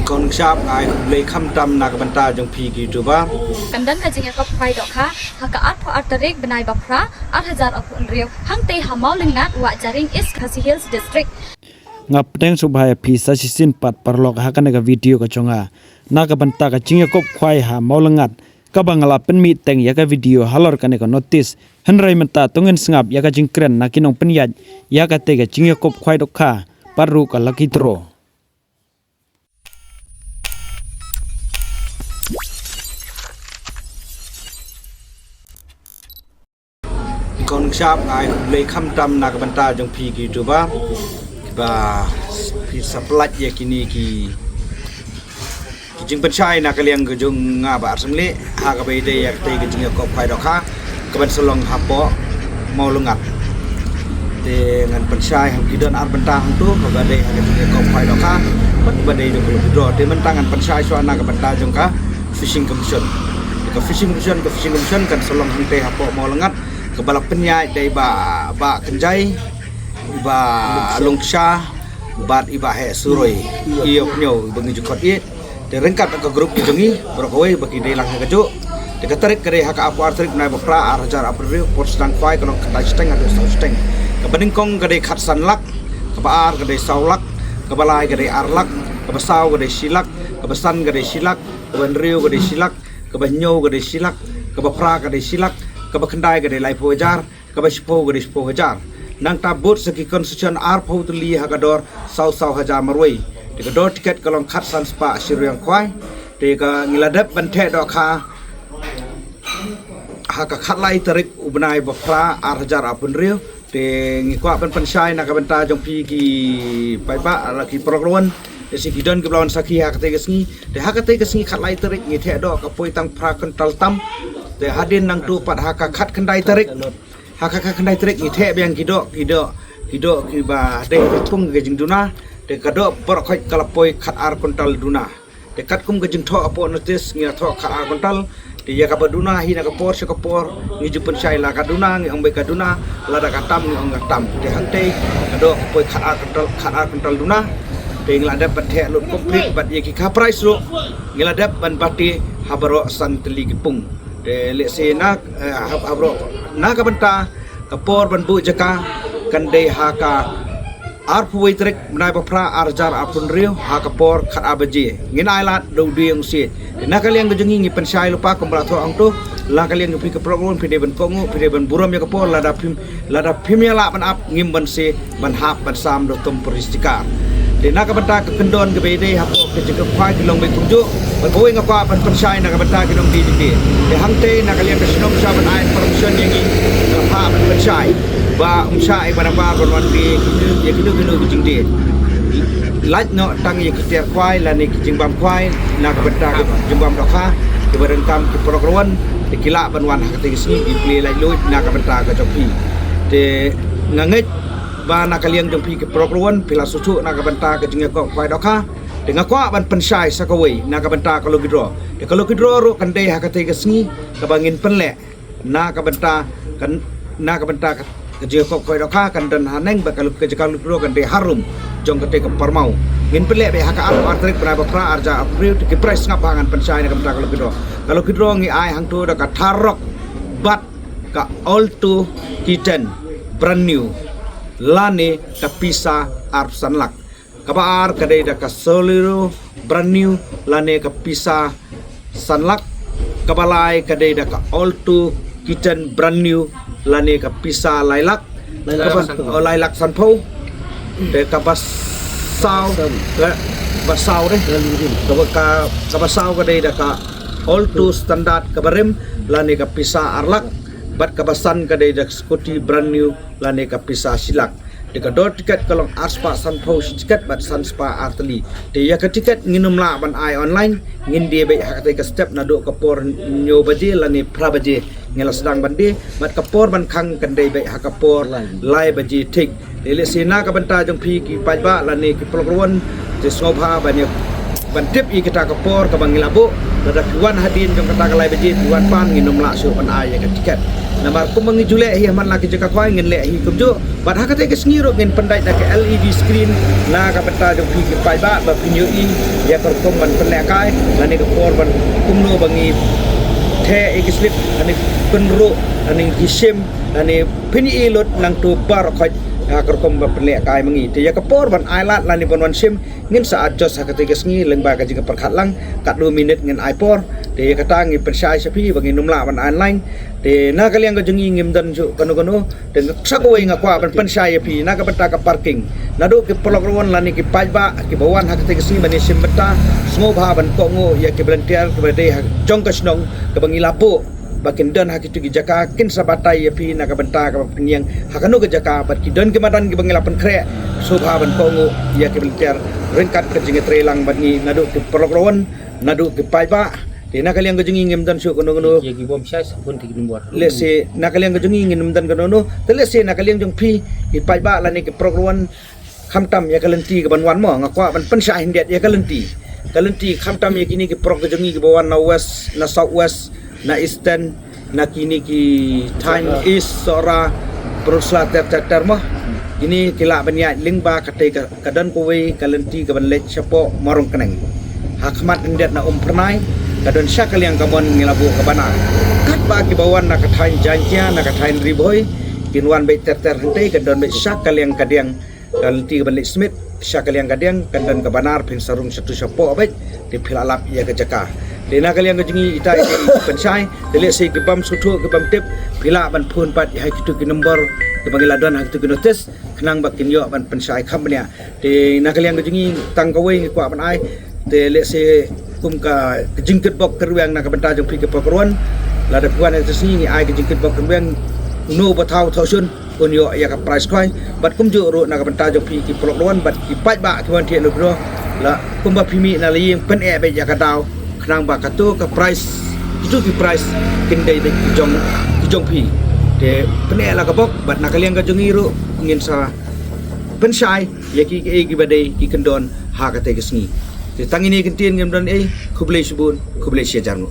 Kon siap ngai le kham tam nak banta jong pi ki tu ba Kandan ka jinga kop pai dok ha haka at po artarik benai bapra 8,000 apun riu hang te hamau lengat wa jaring is Khasi Hills district ngap teng subhaya phi sa sisin pat parlok ha kana ga video ka chonga na ka banta ka jinga kop khwai ha maulengat ka bangala pen mi teng ya ka video halor kana ka notice hanrai menta tungen sngap ya ka jingkren na kinong penyaj ya ka te ga jinga kop khwai dok kha paru ka lakitro kon siap ngai le kham tam nak banta jong pi ki tu ba pi saplat ya kini ki jing penchai nak kalian ke jong nga ba semle ha ka be de ya te ke jing kop khai dok kha ka ban solong hapo mau lungat te ngan penchai ham kidon ar banta hang tu ka ba de ha ke jing kop khai dok kha pat ba de jong lu do te men tangan penchai so nak banta jong ka fishing commission kan solong hang te hapo mau lungat kebalap penyai dari ba kenjai ba longsha bat iba he suroi iyo nyo bengi jukot ye de rengkat ke grup jongi berkoi bagi de lang keju de katarik kere haka apu artrik nai bapra arjar april por stang fai kalau kedai steng ada steng ke beningkong kedai khat sanlak ke baar kedai saulak ke balai kedai arlak ke besau kedai silak ke besan kedai silak ke benriu kedai silak ke benyo kedai silak ke bapra kedai silak ke bekendai kedai lai pojar ke bespo kedai spo hajar nang tabut segi konstitusi ar pautli hagador sau hajar marwai de kador tiket kalong khat san spa siru yang kwai de ka ngiladap banthe do kha haka khat lai tarik ubnai bafra ar hajar apun riu de ngikwa pen pensai nak banta jong pi ki pai ba laki program de sigi don ke lawan saki hakate kesni de hakate kesni khat lai tarik ngithe do ka poi tang pra kental tam de hadin nang tu pat haka khat kendai tarik haka kendai tarik ni the biang kido ki ba de tung ke jing duna de kado por khoi kalapoi khat ar kontal duna de kat kum ke jing tho apo notis ngi tho khat ar kontal de ya ka duna hi na ka por se ka por ngi jupen sai la ka duna ngi ombe ka duna la da ka tam ngi ong tam de hante kado poi khat ar kontal duna de nglada pathe lu komplit bat ye ki ka price ro nglada ban bati habaro santli ki pung de le se nak habro na ka banta kapor ban bu jaka kande haka arpuai trek menai bapra arjar apun riu haka por khat abaji nginai lat do dieng si na kalian gejengi ngi pensai lupa kompra tho ang tu la kalian ngi ke program pide ban kongu pide ban buram ya kapor lada pim ya la ban ap ngim ban se ban hap ban sam do tom peristika de na ka banta ke kendon ke bede hapo ke jeke phai ki long be tuju ban boi ngapa ban pensai na ka banta ki long di de hangte na kalian ke sinom sa ban ai permission yang ngi ha ban pensai ba umsai ban ba ban wan di ye kidu bijing de laj no tang ye kitiar kwai la ni kijing bam kwai na ka banta ke jumbam dokha ke berengkam ke program de kila ban wan hakte ke sini di play lai loy na ka banta ke jopi de ngangit ba nak kalian jompi ke program pila susu nak banta ke jinga ko kwai dokha dengan kwa ban pensai sakawai nak banta kalau gidro de kalau gidro ro kande hakate ke sngi ke bangin penle nak banta kan nak banta ke jinga ko kwai dokha kan dan haneng ba kalau ke gidro kande harum jong kate ke parmau ngin penle be haka al artrik pra pra arja april ke price ngapangan pensai nak banta kalau gidro ngi ai hang tu da ka tharok bat ka all to kitchen brand new lane kapisa arsanlak kabar kadai da kasoliro brand new lane kapisa sanlak kabalai kadai da ka all to kitchen brand new lane kapisa lailak lailak sanpo de kabas sau basau deh kabasau kadai da ka all to standard kabarim lane kapisa arlak bat kabasan kadai dak skuti brand new lane kapisa silak de kador tiket kalong aspa sanpo tiket bat sanspa artli de ya ka tiket nginum la ban ai online ngin de be hakate ka step na do kapor nyo baje lane prabaje ngela sedang bande bat kapor ban khang kandai be hakapor lai baje tik de le sina ka banta jong pi ki pajba lane ki program je sobha banya bantip I kita kapor ke bangi labu ada piwan hadin jong kata kalai beji piwan pan nginum la su pan ai ka tiket namar ku mangi jule hi man la ki jaka kwai ngin le hi kumjo bat hakate ke sngi ro ngin pandai da ke LED screen na ka beta jong pi ke pai ba pinyo I ya kor kom ban pen le kai la ni ka por ban kumno bangi the slip ani penro ani kisim ani pini lot nang tu bar khoi kor kom ban pen le kai mangi te ya ka por ban ai lat la ni ban wan sim ngin saat jos hakate ke sngi leng ba ka jing perkhat lang kat 2 minit ngin ai por te kata ngi pensai sapi bangi numla ban online te na kalian ka jengi ngim dan su kanu te sakoi ngakwa ban pensai api na ka beta ka parking nado ke pelok ruan lani ki pajba ki bawan hakate ke sngi bani sim beta smo ba ban ko ngo ya ke volunteer ke bade jong ka snong ke bangi lapo bakin dan hakitu ki jaka kin sabatai api na ka benta ka penyang hakanu ke jaka bat ki dan ke madan ki bangi lapan kre so ba ban ko ngo ya ke volunteer rengkat ke jengi trelang bangi nado ke pelok ruan nado ke pajba te na kalian gajungi ngem dan su kono ye gi bom sai pun ti number lese na kalian gajungi ngem dan kono te lese na kalian jong pi I pai ba la ni ke program khamtam ya kalenti ke banwan mo ngakwa ban pensai hindet ya kalenti khamtam ya kini ke prog gajungi ke bawan na west na south west na eastern na kini ki time east sora prosla ter mo ini kila banya lingba kate kadan kowe kalenti ke ban lech chapo marong keneng hakmat hindet na pernai kadon syakal yang kamon ngilabu ke bana kat bagi bawan nak katain janjia nak katain riboy kinwan be ter hente kadon be syakal yang kadiang kalenti balik smith syakal yang kadiang kadon ke banar pin sarung satu syapo abet di pilalap ia ke jaka dena kalian kejingi ita pensai delik sei ke bam sutu ke bam tip pila ban phun pat hai kitu ki number ke bagi ladon hai kitu ki notice kenang bakin yo ban pensai khamnya de na kalian kejingi tang kawe kwa ban ai de lek sei kum ka jingkit bok kerwang na ka benta jong pi ke pokron la da puan itu sini ai ke jingkit bok kerwang no batau thosun un yo ya ka price koi bat kum ju ro na ka benta jong pi ki pokron bat ki pai ba ki wan thien lo la kum ba pimi na li pen e be ya ka dau khnang ba ka to ka price itu ki price kin dai de ki jong pi de pen e la ka bok bat na ka liang ka jong iro ngin sa pensai ya ki e ki badai ki kendon ha ka te ke sni te tangini kentien ngem dan kublai subun kublai syajarmu